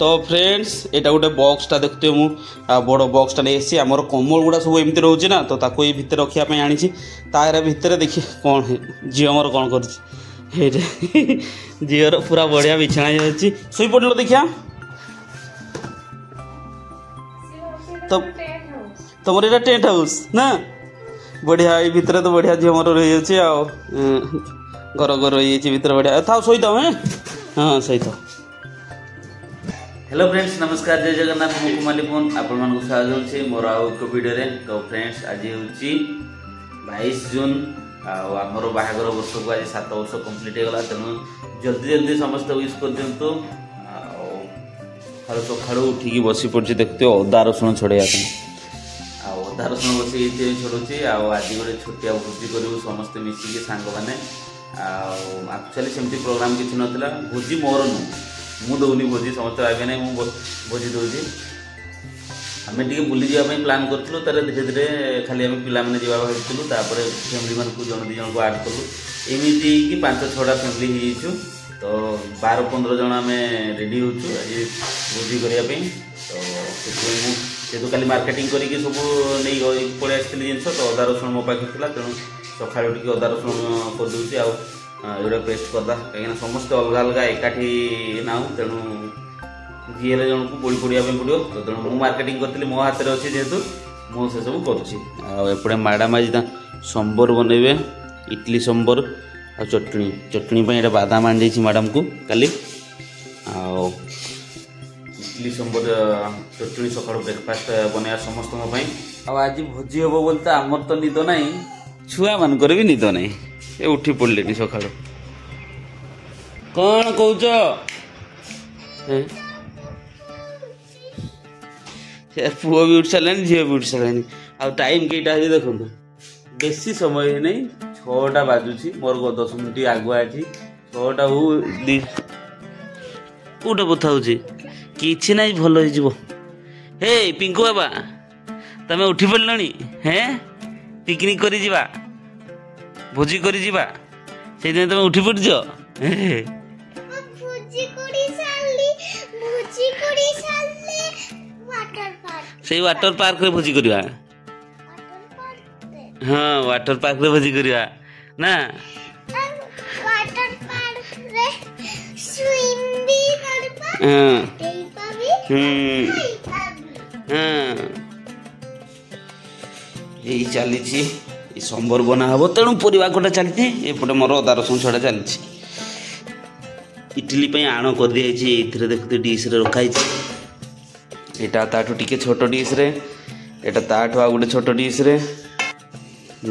तो फ्रेंड्स एटा गोटे बॉक्सटा देखते मु बड़ बॉक्सटा नहीं आसी आमर कमल गुड़ा सब एमती रोचे ना तो ताको ये भितर रखापी आनी तार भितर देखिए कौन झील मोर कौन कर झीर पूरा बढ़िया बिछाणा जाऊँगी शुई पड़ल देखिया तो तुम यहाँ टेंट हाउस ना बढ़िया ये भितर तो बढ़िया झील मोर रही जाऊँगी घर घर रही भितर बढ़िया था शोई था हाँ शोई था। हेलो फ्रेंड्स नमस्कार जय जगन्नाथ मु कुमाली फोन आपण मन स्वागत है मोर आउ एक वीडियो रे। तो फ्रेंड्स आज हूँ 22 जून आमर बाहागर वर्ष को आज 7 वर्ष कंप्लीट हो गला तेणु जल्दी जल्दी समस्त विश कर दिंतु। सकाल उठिकी बसी पड़ी देखते अदा रसुण छड़ाइया अदा रसुण बस छड़ुची आज गोटे छोटिया भोजी करूँ समस्ते मिसिकी सांग मैंने एक्चुअली सेमती प्रोग्राम किसी नाला भोजी मोर नु मु दौनी भोजी समस्त भाई ना मुझे भोजी दूसरी आम टे बुली जावाई प्लां करूँ तार धीरे धीरे खाली आम पिला मैंने जावा भाई फैमिली मान को जन 2 जन को आड कलु एमती कि 5-6टा फैमिली हो तो 12-15 जन आम रेडी होचु आज भोजी करने तो से खाली मार्केटिंग करके सब नहीं पलि आसती जिन तो अदा रसुण मो पाखे था तेणु सका अदा रसुण करदे आउटा पेस्ट करदा कहीं समस्त अलग अलग एकाठी ना तेणु जी जन को बोली पड़ा पड़ो तो तेणु मुझे मार्केटिंग करी मो हाथ में अच्छे जेहेतु मुझे सब करुँचे मैडम आज संबर बनइबे इडली संबर आ चटनी चटनी पे बादाम आनी मैडम को काली इडली संबर चटनी सका ब्रेकफास्ट बनया समस्त आज भोजी हम बोलते तो आमर तो निद ना छुआ मानकर भी निद ना ये उठी पड़े सका कौन कौच पुओ भी उठ सारे झील भी उठ सारे आ टाइम कईटा है देखो बेसी समय नहीं 6टा बाजुची मोर 10 मिनिट आगुआ अच्छी 6टा हो कौटा बता कि ना भल हो हे पिंकु बाबा तमें उठी पड़े हैं पिकनिक करी जीवा भोजी करी जीवा से तुम उठी पड़ से वाटर पार्क रे भोजी करवा हाँ वाटर पार्क रे भोजी करवा ना वाटर पार्क रे स्विम भी करबा हाँ यही चली संबर बना हम तेणु परिवा कटा चलती एपटे मोर अदा रसुण छड़ा चलती इडली आण कर दी देखते डिश रखाई यहाँ ताठू टिके छोट डिश रे एटा ताठू आ गोटे छोट डिश रे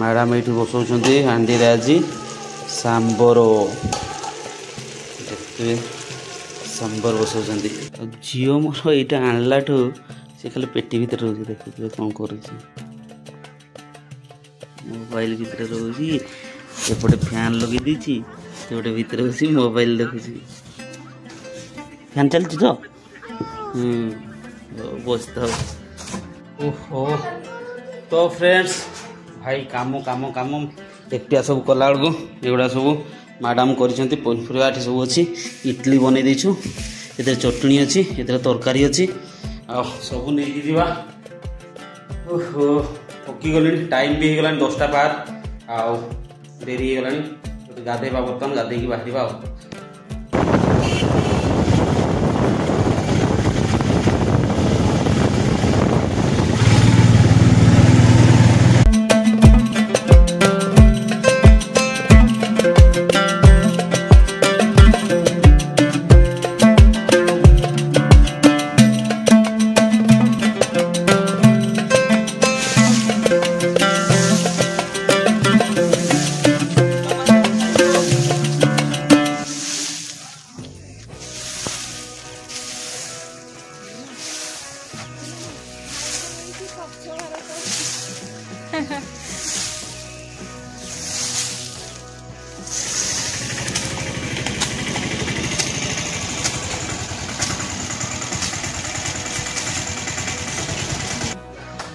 मैडम ये बसौं हांडी आज सांबर देखते सांबर बसौं झील मोर यहाँ आणलाठू से खाली पेटी भीतर रोचे देखते कौन कर मोबाइल भीतर रोचे एपटे फैन लगे दीची से गोटे भीतर बस मोबाइल देखुची फैन चलती तो बसता ओहो तो फ्रेंड्स भाई काम काम काम एकटिया सब कला बेलू एगुड़ा सब मैडम कर पनीपरिया सब अच्छी इडली बनई देचु ए चटनी अच्छी ए तरकारी अच्छी आ सब नहीं जावा ओहो थकी गली टाइम भी हो 10टा पार आउ डेरी हो गला गाधेबा बर्तमान गाधे बाहर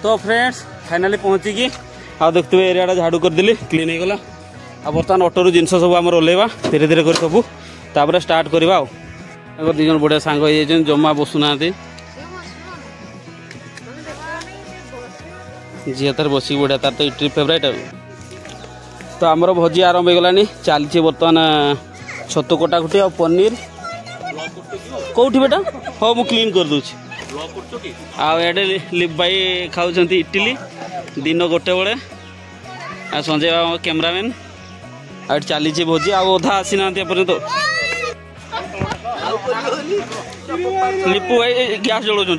तो फ्रेंड्स फाइनाली पहुँचिकी आ देखते एरिया झाड़ू करदेली क्लीन हो गला आ बर्तमान ऑटो जिनस सब आम ओल्लैवा धीरे धीरे कर सब स्टार्ट करवा दी जन बढ़िया सांग हो जमा बसुना झी तार बस बढ़िया तार तो इटली फेवरेट तो आमर भोजी आरंभ हो गलानी चलती बर्तमान छतु कटाकुटी आ पनीर कौटी बेटा हाँ मु क्लीन कर दूची आड़े लिप भाई खाऊँ इटली दिन गोटे बेले आ संजय बाबा कैमरामैन आ चली भोजी आधा आसी ना तो लिपू भाई गैस जलाऊँ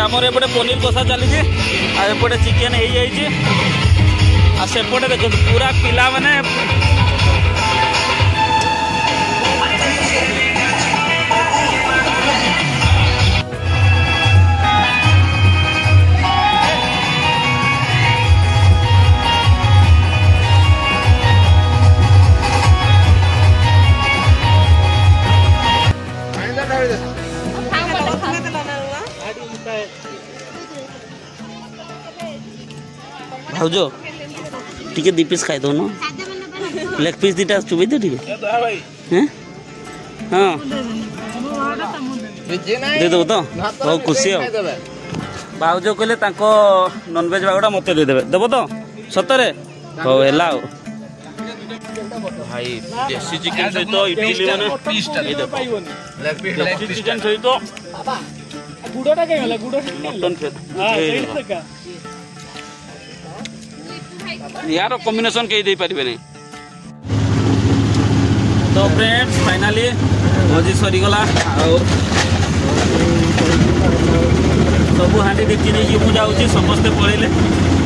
आमर एपटे पनीर कषा चली एपटे चिकेन हो जाए सेपटे देखो पूरा पिला माने भाउज टी दी पीस खाई दौन लेग पीस दीटा चुबई दे हाँ देदेव तो बहुत खुशी भाउज कहले नॉनवेज भागटा मत देदेवे देव तो सतरे हो है भाई देसी चिकेन सहित इडली माने चिकेन सहित मटन यार कॉम्बिनेशन कहीं दे पारे नहीं तो फ्रेंड्स फाइनाली भोजी सरीगला सब हाँ देखी नहीं मुझे जाऊँगी समस्ते पड़े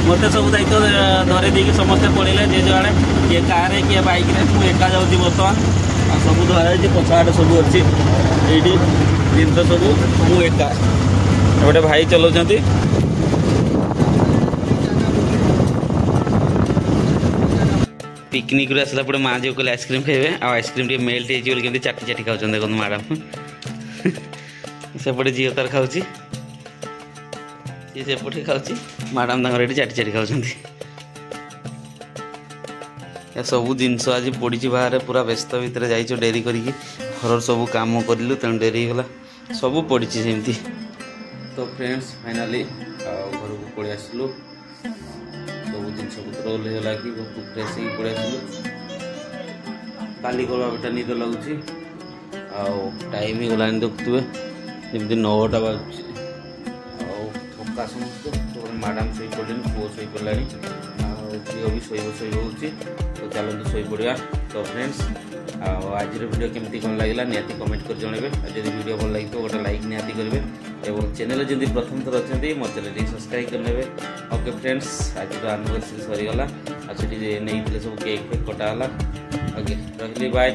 मत सब दायित्व धरे देखिए समस्ते पड़े जे जुआड़े किए कार किए बाइक मुझे एका जाऊँगी बर्तमान आ सब धरा पछाड़ सब अच्छी ये जिन सब मु एका गोटे भाई चलाउं पिकनिक आसला पड़े माँ जो कहले आइसक्रीम खाइबे आइसक्रीम टे मेल्ट होती चाटी चाटी खाऊँ देखो मैडम सेपटे झील तार खाऊँ सी सेपटे खाऊँ मैडम तक चाटी चाटी खाऊँ सब जिनस आज पड़ी बाहर पूरा व्यस्त भितर जाइए डेरी करी घर सब कम करूँ तेणु डेरी होगा सब पड़ी सेमती तो फ्रेंड्स फाइनाली घर को पड़े आसलु सब जिन पत्र ओल्ला कि फ्रेश हो पड़े आसलु काली करवा बेटा निद लगुच टाइम ही गलानी देखुए जमी 9टा बाजू थका समस्त मैडम शो पड़े पुओ शो पड़ा झील भी शोची तो चलते शो पड़ा तो फ्रेंड्स आज वीडियो केमती कौन लगे निहाती कमेंट कर जनइबे जब वीडियो भल लगे तो गोटे लाइक निहाती करेंगे और चैनल जब प्रथम थर अच्छा मत सब्सक्राइब करने ओके फ्रेंड्स आज एनिवर्सरी सरीगला आठ नहीं सब केक फेक कटाला ओके रही बाय।